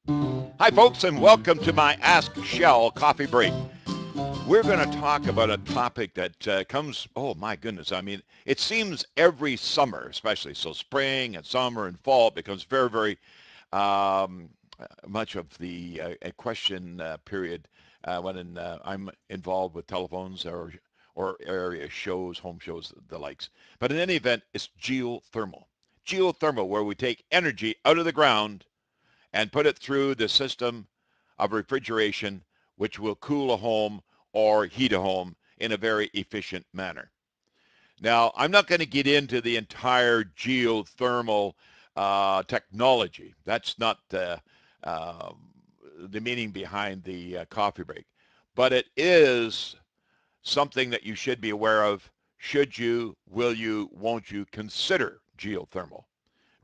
Hi, folks, and welcome to my Ask Shell coffee break. We're going to talk about a topic that comes, oh my goodness, I mean, it seems every summer, especially, so spring and summer and fall, it becomes very, very um, much of the question period when I'm involved with telephones or area shows, home shows, the likes. But in any event, it's geothermal. Geothermal, where we take energy out of the ground and put it through the system of refrigeration, which will cool a home or heat a home in a very efficient manner. Now, I'm not going to get into the entire geothermal technology. That's not uh, the meaning behind the coffee break. But it is something that you should be aware of. Should you, will you, won't you consider geothermal?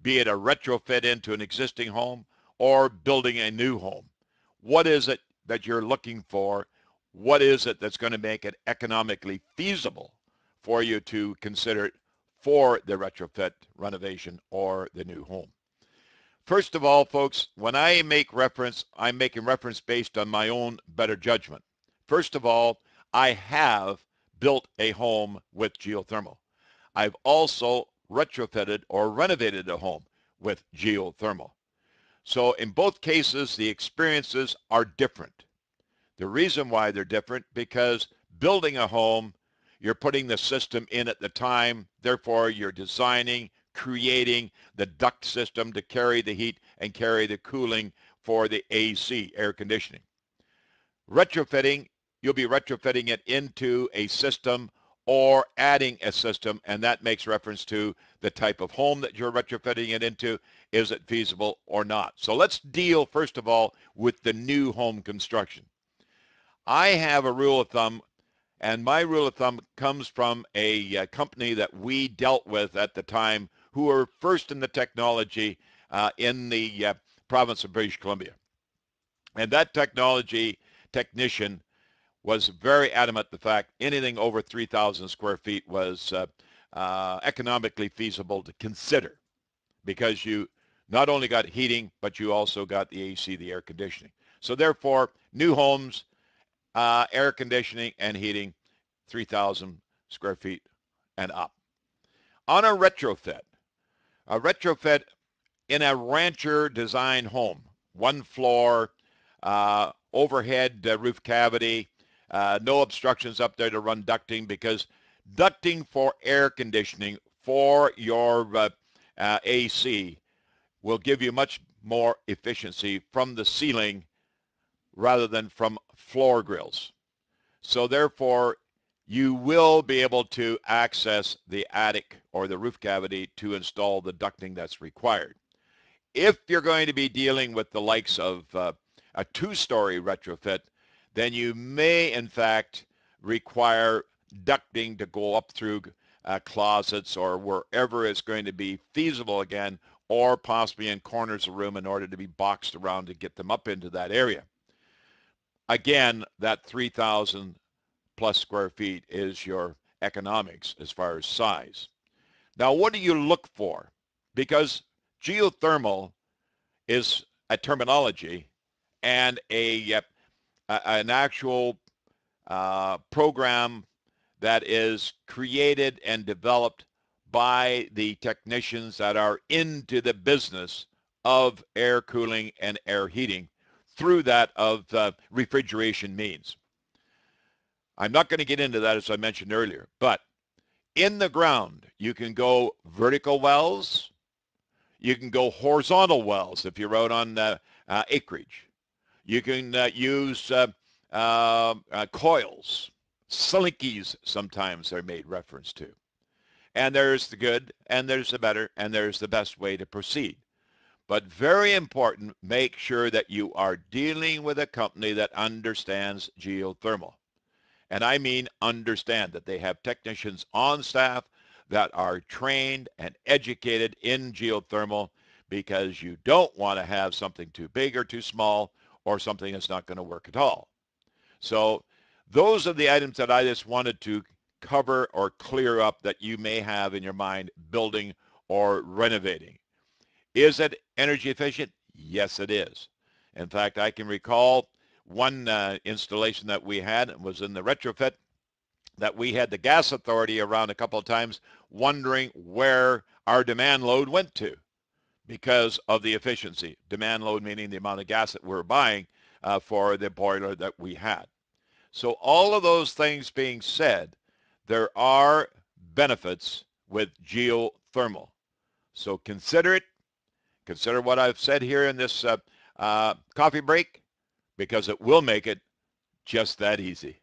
Be it a retrofit into an existing home or building a new home. What is it that you're looking for? What is it that's going to make it economically feasible for you to consider it for the retrofit, renovation, or the new home? First of all, folks, when I make reference, I'm making reference based on my own better judgment. First of all, I have built a home with geothermal. I've also retrofitted or renovated a home with geothermal. So in both cases, the experiences are different. The reason why they're different, because building a home, you're putting the system in at the time, therefore you're designing, creating the duct system to carry the heat and carry the cooling for the AC, air conditioning. Retrofitting, you'll be retrofitting it into a system or adding a system, and that makes reference to the type of home that you're retrofitting it into. Is it feasible or not? So let's deal, first of all, with the new home construction. I have a rule of thumb, and my rule of thumb comes from a company that we dealt with at the time who were first in the technology in the province of British Columbia. And that technician was very adamant the fact anything over 3,000 square feet was economically feasible to consider because you not only got heating, but you also got the AC, the air conditioning. So therefore, new homes, air conditioning and heating, 3,000 square feet and up. On a retrofit in a rancher design home, one floor, overhead roof cavity, no obstructions up there to run ducting because ducting for air conditioning for your AC will give you much more efficiency from the ceiling rather than from floor grills. So therefore, you will be able to access the attic or the roof cavity to install the ducting that's required. If you're going to be dealing with the likes of a two-story retrofit, then you may, in fact, require ducting to go up through closets or wherever it's going to be feasible again, or possibly in corners of the room in order to be boxed around to get them up into that area. Again, that 3,000 plus square feet is your economics as far as size. Now, what do you look for? Because geothermal is a terminology and an actual program that is created and developed by the technicians that are into the business of air cooling and air heating through that of refrigeration means. I'm not going to get into that as I mentioned earlier, but in the ground, you can go vertical wells, you can go horizontal wells if you're out on acreage. You can use coils, slinkies sometimes they're made reference to. And there's the good, and there's the better, and there's the best way to proceed. But very important, make sure that you are dealing with a company that understands geothermal. And I mean understand that they have technicians on staff that are trained and educated in geothermal because you don't want to have something too big or too small or something that's not going to work at all. So those are the items that I just wanted to cover or clear up that you may have in your mind building or renovating. Is it energy efficient? Yes, it is. In fact, I can recall one installation that we had was in the retrofit that we had the gas authority around a couple of times wondering where our demand load went to because of the efficiency. Demand load meaning the amount of gas that we're buying for the boiler that we had. So all of those things being said, there are benefits with geothermal. So consider it. Consider what I've said here in this coffee break because it will make it just that easy.